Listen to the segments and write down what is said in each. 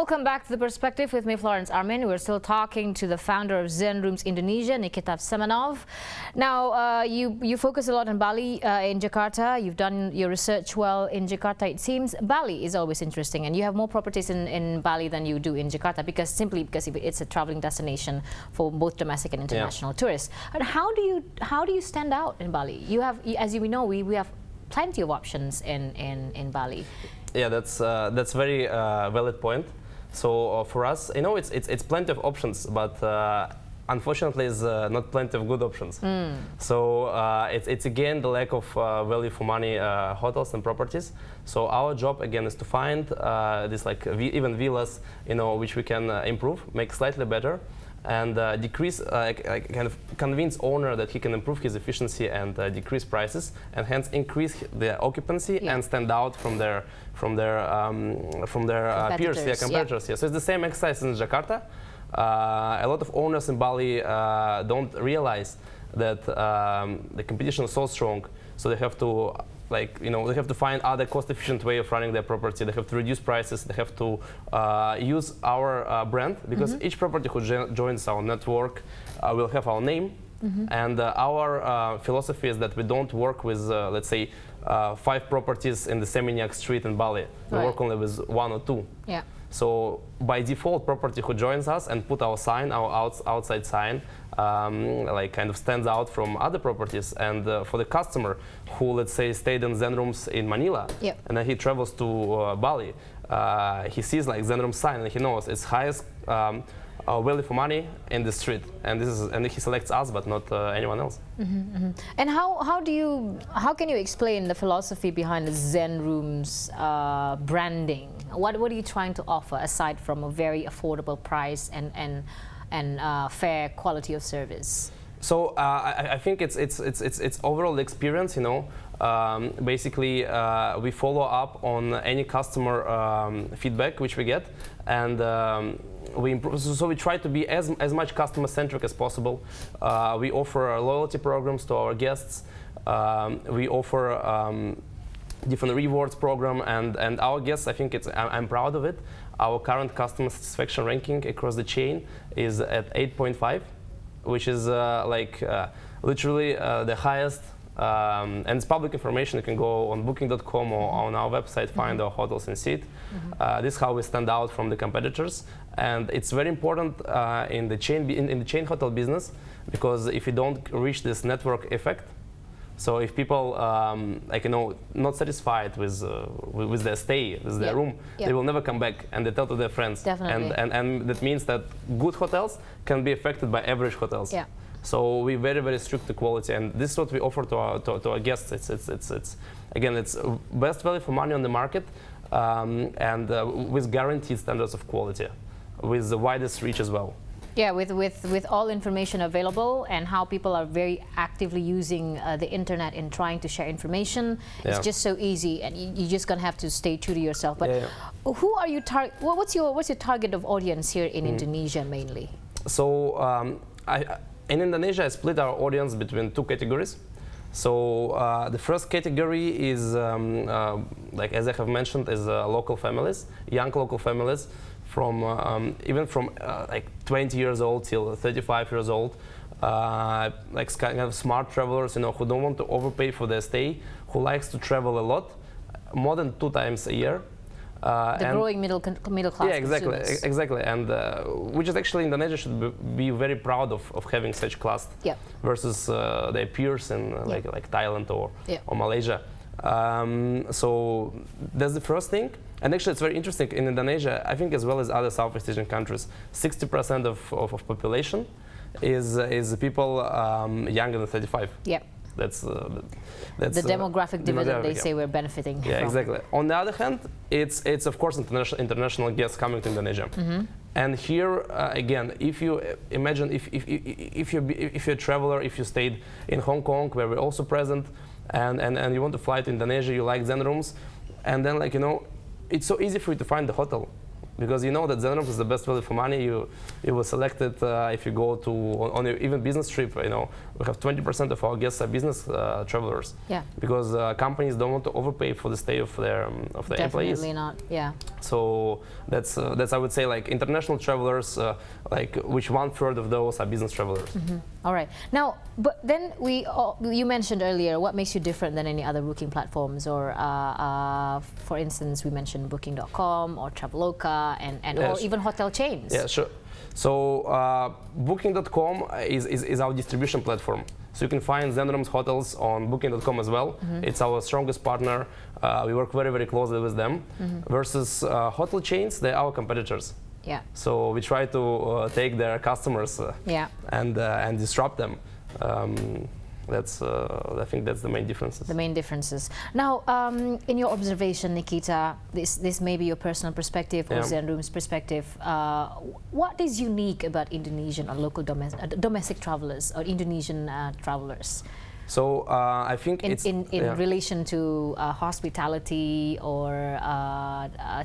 Welcome back to The Perspective with me, Florence Armein. We're still talking to the founder of Zen Rooms Indonesia, Nikita Semenov. Now, you focus a lot on Bali, in Jakarta. You've done your research well in Jakarta, it seems. Bali is always interesting, and you have more properties in Bali than you do in Jakarta, because it's a traveling destination for both domestic and international tourists. And how do you stand out in Bali? You have, as you know, we have plenty of options in Bali. Yeah, that's very valid point. So for us, it's plenty of options, but unfortunately, it's not plenty of good options. So it's again the lack of value for money hotels and properties. So our job again is to find these even villas, which we can improve, make slightly better, and decrease, kind of convince owner that he can improve his efficiency and decrease prices, and hence increase the occupancy and stand out from their peers, competitors. So it's the same exercise in Jakarta. A lot of owners in Bali don't realize that the competition is so strong, so they have to they have to find other cost-efficient way of running their property. They have to reduce prices. They have to use our brand, because each property who joins our network will have our name. And our philosophy is that we don't work with, let's say, 5 properties in the Seminyak street in Bali. We work only with 1 or 2. Yeah. So by default, property who joins us and put our sign, our outside sign, kind of stands out from other properties. And for the customer who, let's say, stayed in Zen Rooms in Manila, and then he travels to Bali, he sees Zen Rooms sign, and he knows it's highest value for money in the street, and he selects us, but not anyone else. And how can you explain the philosophy behind the Zen Rooms branding? What are you trying to offer aside from a very affordable price and fair quality of service? So I think it's overall experience. Basically we follow up on any customer feedback which we get, and we improve. So we try to be as much customer centric as possible. We offer loyalty programs to our guests. We offer different rewards program, and our guests, I think I'm proud of it. Our current customer satisfaction ranking across the chain is at 8.5, which is literally the highest. And it's public information. You can go on booking.com or on our website, find our hotels and see it. This is how we stand out from the competitors, and it's very important in the chain hotel business, because if you don't reach this network effect, so if people not satisfied with their stay, with their room, they will never come back, and they tell to their friends. Definitely. And that means that good hotels can be affected by average hotels. So we're very, very strict to quality, and this is what we offer to our guests. It's best value for money on the market, and with guaranteed standards of quality, with the widest reach as well. Yeah, with all information available, and how people are very actively using the internet in trying to share information. It's just so easy, and you're just gonna have to stay true to yourself. But who are you what's your target of audience here in Indonesia mainly? So in Indonesia, I split our audience between 2 categories. So the first category is, as I have mentioned, is local families, young local families, from even from 20 years old till 35 years old, kind of smart travelers, who don't want to overpay for their stay, who likes to travel a lot, more than 2 times a year. The growing middle class. Yeah, exactly, consumers. exactly, and which is actually Indonesia should be very proud of having such class versus their peers in like Thailand or Malaysia. So that's the first thing, and actually it's very interesting in Indonesia. I think as well as other Southeast Asian countries, 60% of population is people younger than 35. Yeah. That's the demographic dividend they say we're benefiting from. Exactly. On the other hand, it's of course international guests coming to Indonesia, and here again, if you imagine if you're a traveler, if you stayed in Hong Kong, where we're also present, and you want to fly to Indonesia, you like Zen Rooms, and then it's so easy for you to find the hotel. because you know that Zen Rooms is the best value for money. You will select it if you go to on your even business trip. You know, we have 20% of our guests are business travelers. Yeah. Because companies don't want to overpay for the stay of their employees. Definitely not. Yeah. So that's I would say like international travelers, like which 1/3 of those are business travelers. All right. Now, but then you mentioned earlier what makes you different than any other booking platforms, or for instance, we mentioned Booking.com or Traveloka and or even hotel chains. Yeah, sure. So Booking.com is our distribution platform. So you can find Zen Rooms hotels on Booking.com as well. It's our strongest partner. We work very, very closely with them. Versus hotel chains, they're our competitors. Yeah. So we try to take their customers and disrupt them. I think that's the main differences. The main differences. Now, in your observation, Nikita, this may be your personal perspective or Zen Rooms perspective. What is unique about Indonesian or local domestic travelers or Indonesian travelers? So I think in relation to hospitality or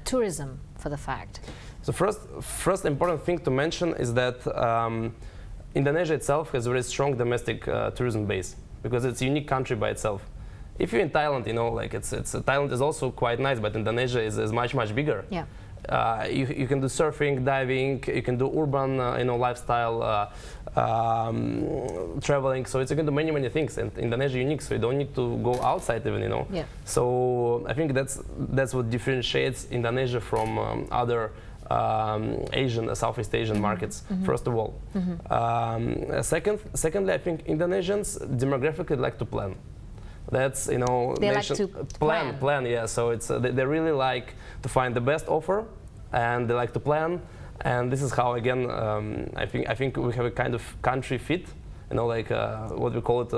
tourism, for the fact. So first important thing to mention is that Indonesia itself has a very strong domestic tourism base because it's a unique country by itself. If you're in Thailand, you know, like Thailand is also quite nice, but Indonesia is much bigger. Yeah. You can do surfing, diving, you can do urban, lifestyle, traveling. So it's you can do many things, and Indonesia is unique. So you don't need to go outside even, you know. Yeah. So I think that's what differentiates Indonesia from other Southeast Asian markets. First of all, secondly, I think Indonesians demographically like to plan. That's they like to plan. Yeah. So it's they really like to find the best offer, and they like to plan. And this is how again I think we have a kind of country fit. You know, like what we call it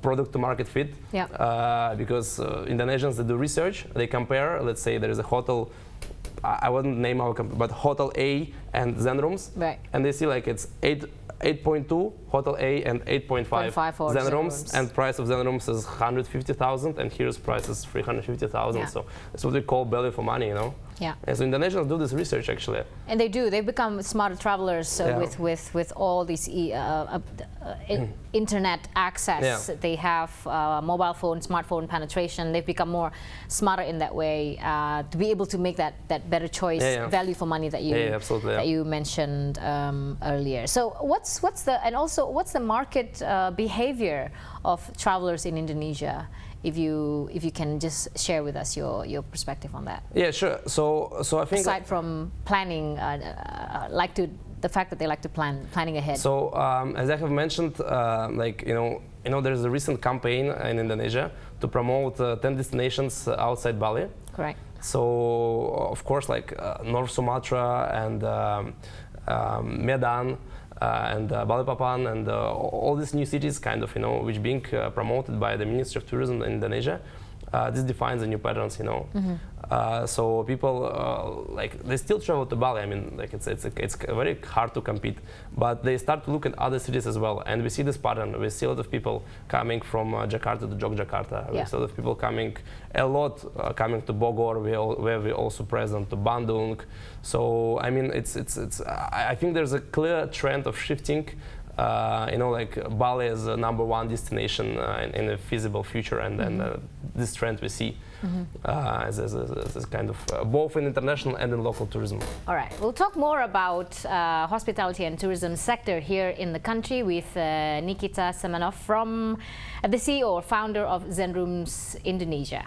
product to market fit. Yeah. Because Indonesians, they do research, they compare. Let's say there is a hotel. I wouldn't name our company, but Hotel A and Zen Rooms, right? And they see like it's 8.2 Hotel A and 8.5 Zen Rooms, and price of Zen Rooms is 150,000, and here's price is 350,000. So that's what we call value for money, you know. Yeah. And so Indonesians do this research actually. And they do. They become smarter travelers with all these internet access. They have mobile phone, smartphone penetration. They've become more smarter in that way to be able to make that better choice, value for money that you mentioned earlier. So what's the market behavior of travelers in Indonesia? If you can just share with us your perspective on that. Yeah, sure. So I think aside from planning, the fact that they like to planning ahead. So as I have mentioned, like you know, there's a recent campaign in Indonesia to promote 10 destinations outside Bali. Correct. So of course, like North Sumatra and Medan. And Balikpapan and all these new cities, kind of, you know, which being promoted by the Ministry of Tourism in Indonesia, this defines the new patterns, you know. So people like they still travel to Bali. I mean, like it's very hard to compete, but they start to look at other cities as well, and we see this pattern. We see a lot of people coming from Jakarta to Yogyakarta. We see a lot of people coming coming to Bogor, where we're also present, to Bandung. So I mean, I think there's a clear trend of shifting. You know, like Bali is a #1 destination in a feasible future, and then this trend we see as kind of both in international and in local tourism. All right, we'll talk more about hospitality and tourism sector here in the country with Nikita Semenov, from the CEO or founder of Zen Rooms Indonesia.